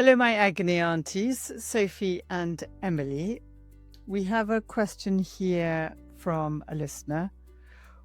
Hello, my Agony Aunties, Sophie and Emily. We have a question here from a listener.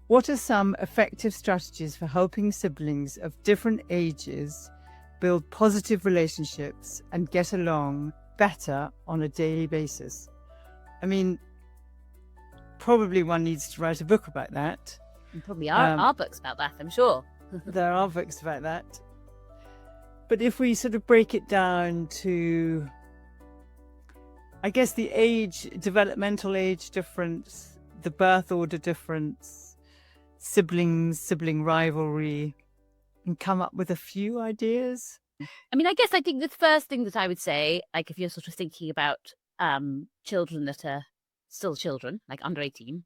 What are some effective strategies for helping siblings of different ages build positive relationships and get along better on a daily basis? I mean, probably one needs to write a book about that. And probably are books about that, I'm sure. There are books about that. But if we sort of break it down to, I guess, the age, developmental age difference, the birth order difference, sibling rivalry, and come up with a few ideas. I mean, I think the first thing that I would say, like if you're sort of thinking about children that are still children, like under 18,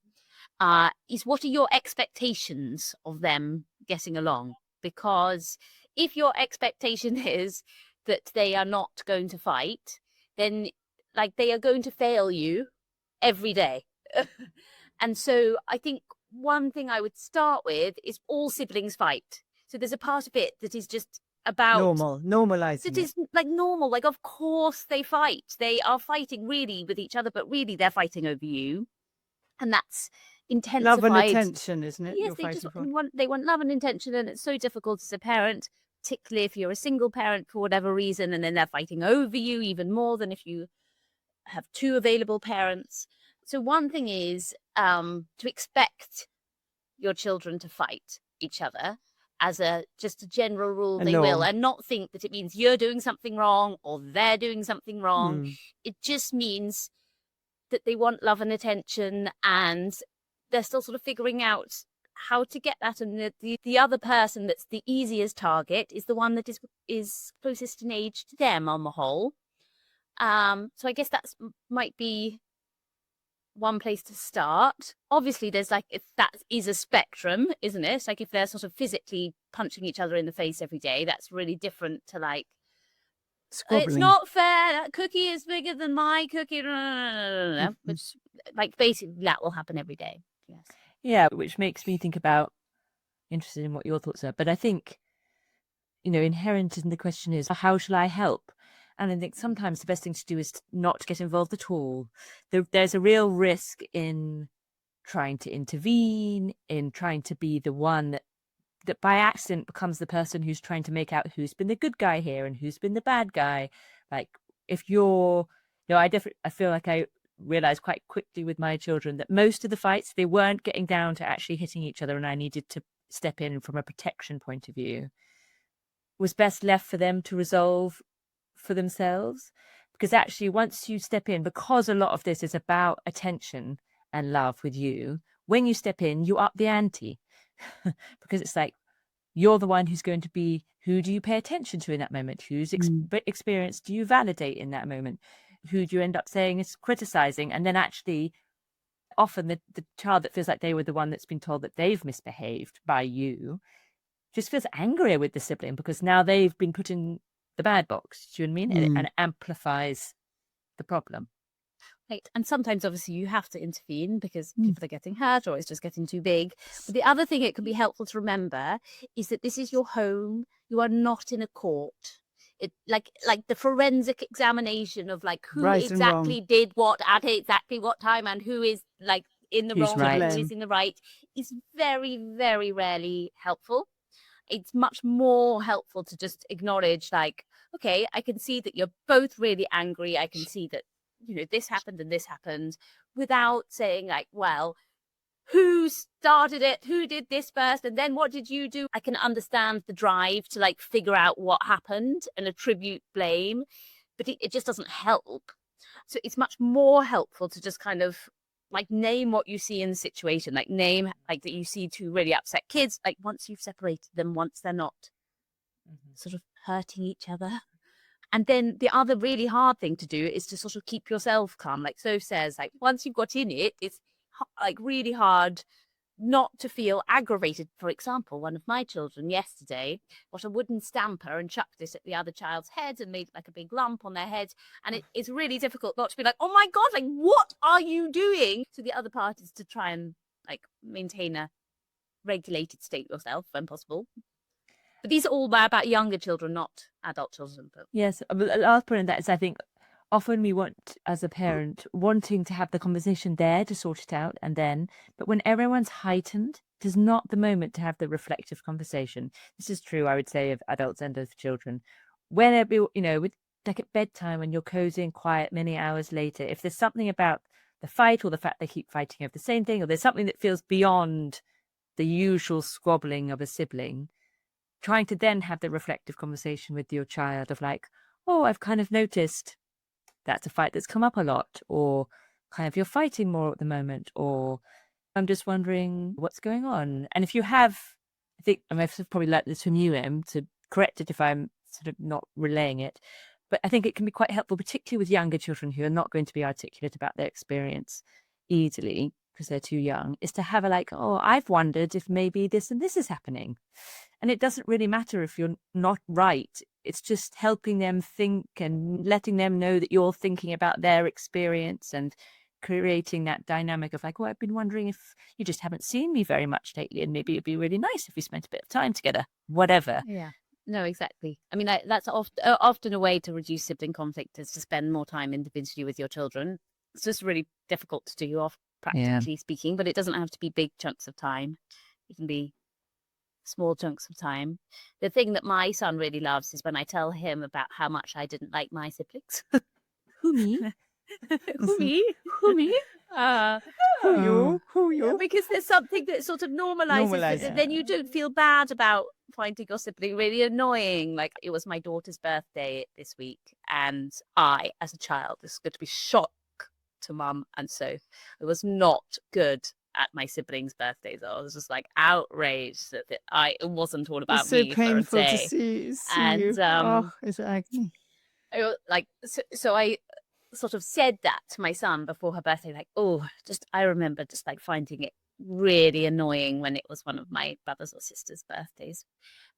is what are your expectations of them getting along? Because if your expectation is that they are not going to fight, then like they are going to fail you every day. And so I think one thing I would start with is all siblings fight. So there's a part of it that is just about normalizing it. Is like normal, like of course they fight. They are fighting really with each other, but really they're fighting over you. And that's intensified. Love and attention, isn't it? Yes, they want love and attention, and it's so difficult as a parent, particularly if you're a single parent for whatever reason, and then they're fighting over you even more than if you have two available parents. So one thing is to expect your children to fight each other as just a general rule. They will, and not think that it means you're doing something wrong or they're doing something wrong. It just means that they want love and attention, and they're still sort of figuring out how to get that. And the other person that's the easiest target is the one that is closest in age to them on the whole. So I guess that might be one place to start. Obviously, there's like, if that is a spectrum, isn't it? Like if they're sort of physically punching each other in the face every day, that's really different to like, squabbling. It's not fair. That cookie is bigger than my cookie. Which, like, basically, that will happen every day. Yes. Yeah, which makes me think about, interested in what your thoughts are. But I think, inherent in the question is, how shall I help? And I think sometimes the best thing to do is not to get involved at all. There's a real risk in trying to intervene, in trying to be the one that by accident becomes the person who's trying to make out who's been the good guy here and who's been the bad guy. Like if you're, I feel like I realized quite quickly with my children that most of the fights, they weren't getting down to actually hitting each other, and I needed to step in from a protection point of view. It was best left for them to resolve for themselves, because actually once you step in, because a lot of this is about attention and love with you, when you step in, you up the ante. Because it's like, you're the one who's going to be, who do you pay attention to in that moment? Whose experience do you validate in that moment? Who do you end up saying is criticizing? And then actually, often the child that feels like they were the one that's been told that they've misbehaved by you just feels angrier with the sibling, because now they've been put in the bad box. Do you know what I mean? And it amplifies the problem. Right. And sometimes, obviously, you have to intervene because people are getting hurt or it's just getting too big. But the other thing it can be helpful to remember is that this is your home. You are not in a court. It like the forensic examination of like who right exactly did what at exactly what time and who is like in the wrong and who is in the right is very, very rarely helpful. It's much more helpful to just acknowledge like, okay, I can see that you're both really angry. I can see that, this happened and this happened, without saying like, well, who started it? Who did this first? And then what did you do? I can understand the drive to like figure out what happened and attribute blame, but it just doesn't help. So it's much more helpful to just kind of like name what you see in the situation, like name like that you see two really upset kids, like once you've separated them, once they're not sort of hurting each other. And then the other really hard thing to do is to sort of keep yourself calm. Like Soph says, like once you've got in it, it's like really hard not to feel aggravated. For example, one of my children yesterday got a wooden stamper and chucked it at the other child's head and made like a big lump on their head. And it's really difficult not to be like, oh my God, like what are you doing? So the other part is to try and like maintain a regulated state yourself when possible. But these are all about younger children, not adult children. But... Yes, but the last point of that is, I think often we want, as a parent, wanting to have the conversation there to sort it out and then, but when everyone's heightened, it is not the moment to have the reflective conversation. This is true, I would say, of adults and of children. Whenever, with, like at bedtime when you're cozy and quiet many hours later, if there's something about the fight or the fact they keep fighting over the same thing, or there's something that feels beyond the usual squabbling of a sibling, trying to then have the reflective conversation with your child of like, oh, I've kind of noticed that's a fight that's come up a lot, or kind of you're fighting more at the moment, or I'm just wondering what's going on. And if you have, I think I've probably learnt this from you, Em, to correct it if I'm sort of not relaying it, but I think it can be quite helpful, particularly with younger children who are not going to be articulate about their experience easily because they're too young, is to have a like, oh, I've wondered if maybe this and this is happening. And it doesn't really matter if you're not right. It's just helping them think and letting them know that you're thinking about their experience and creating that dynamic of like, oh, I've been wondering if you just haven't seen me very much lately, and maybe it'd be really nice if we spent a bit of time together, whatever. Yeah. No, exactly. I mean, that's often a way to reduce sibling conflict, is to spend more time individually with your children. It's just really difficult to do off practically speaking, but it doesn't have to be big chunks of time. It can be small chunks of time. The thing that my son really loves is when I tell him about how much I didn't like my siblings. Who, me? Who me? Who me? Who you? Because there's something that sort of normalizes it. Then you don't feel bad about finding your sibling really annoying. Like, it was my daughter's birthday this week, and I, as a child, this is going to be shock to mum, and so it was not good at my siblings' birthdays. I was just like outraged that it wasn't all about it's so me painful for a day. to see And you. It's agony. So I sort of said that to my son before her birthday, like, I remember just like finding it really annoying when it was one of my brothers or sisters' birthdays,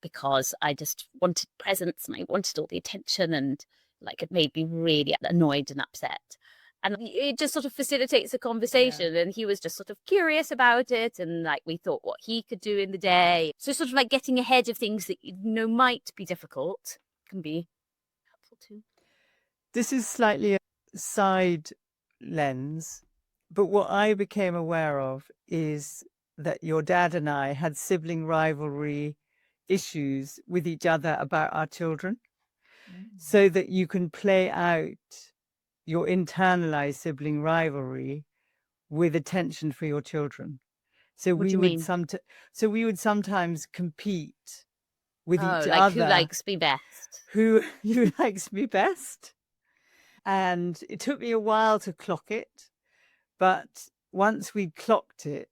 because I just wanted presents and I wanted all the attention, and like it made me really annoyed and upset. And it just sort of facilitates a conversation. And he was just sort of curious about it. And like, we thought what he could do in the day. So sort of like getting ahead of things that might be difficult can be helpful too. This is slightly a side lens, but what I became aware of is that your dad and I had sibling rivalry issues with each other about our children, so that you can play out your internalized sibling rivalry with attention for your children. So we would sometimes compete with each like other. Who likes me best? Who likes me best? And it took me a while to clock it, but once we clocked it,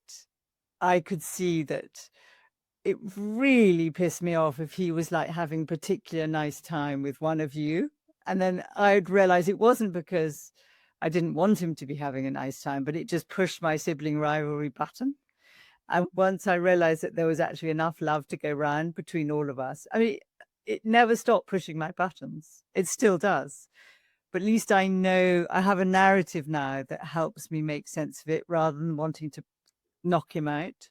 I could see that it really pissed me off if he was like having particular nice time with one of you. And then I'd realize it wasn't because I didn't want him to be having a nice time, but it just pushed my sibling rivalry button. And once I realized that there was actually enough love to go round between all of us, I mean, it never stopped pushing my buttons. It still does. But at least I know I have a narrative now that helps me make sense of it, rather than wanting to knock him out.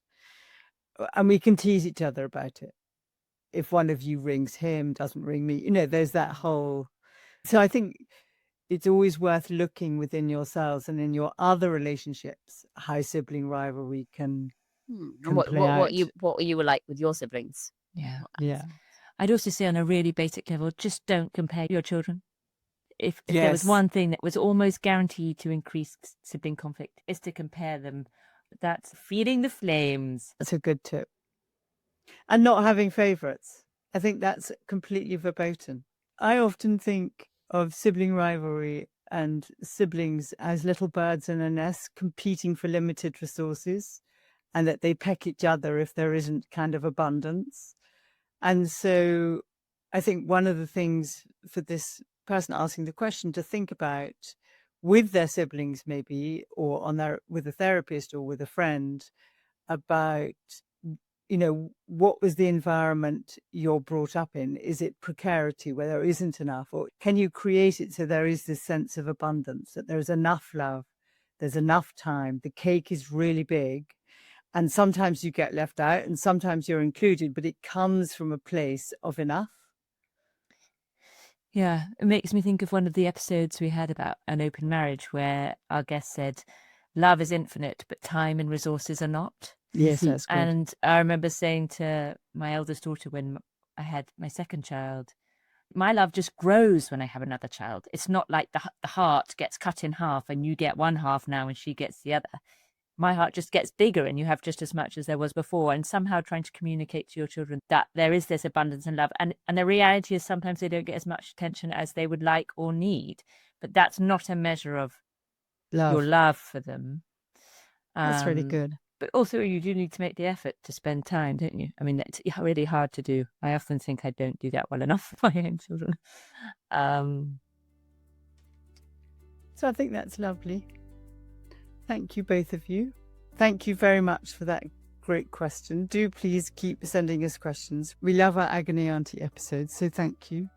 And we can tease each other about it. If one of you rings him, doesn't ring me, there's that whole... So I think it's always worth looking within yourselves and in your other relationships how sibling rivalry can play out. What you were like with your siblings? Yeah. I'd also say, on a really basic level, just don't compare your children. If there was one thing that was almost guaranteed to increase sibling conflict, is to compare them. That's feeding the flames. That's a good tip. And not having favourites. I think that's completely verboten. I often think of sibling rivalry and siblings as little birds in a nest competing for limited resources, and that they peck each other if there isn't kind of abundance. And so I think one of the things for this person asking the question to think about with their siblings, maybe, or with a therapist or with a friend, about, what was the environment you're brought up in? Is it precarity where there isn't enough? Or can you create it so there is this sense of abundance, that there's enough love, there's enough time, the cake is really big, And sometimes you get left out and sometimes you're included, but it comes from a place of enough. Yeah, it makes me think of one of the episodes we had about an open marriage where our guest said, love is infinite, but time and resources are not. Yes, that's good. And I remember saying to my eldest daughter when I had my second child, my love just grows when I have another child. It's not like the heart gets cut in half and you get one half now and she gets the other. My heart just gets bigger and you have just as much as there was before. And somehow trying to communicate to your children that there is this abundance and love. And the reality is sometimes they don't get as much attention as they would like or need. But that's not a measure of your love for them. That's really good. But also you do need to make the effort to spend time, don't you? I mean, it's really hard to do. I often think I don't do that well enough for my own children. So I think that's lovely. Thank you, both of you. Thank you very much for that great question. Do please keep sending us questions. We love our Agony Auntie episodes, so thank you.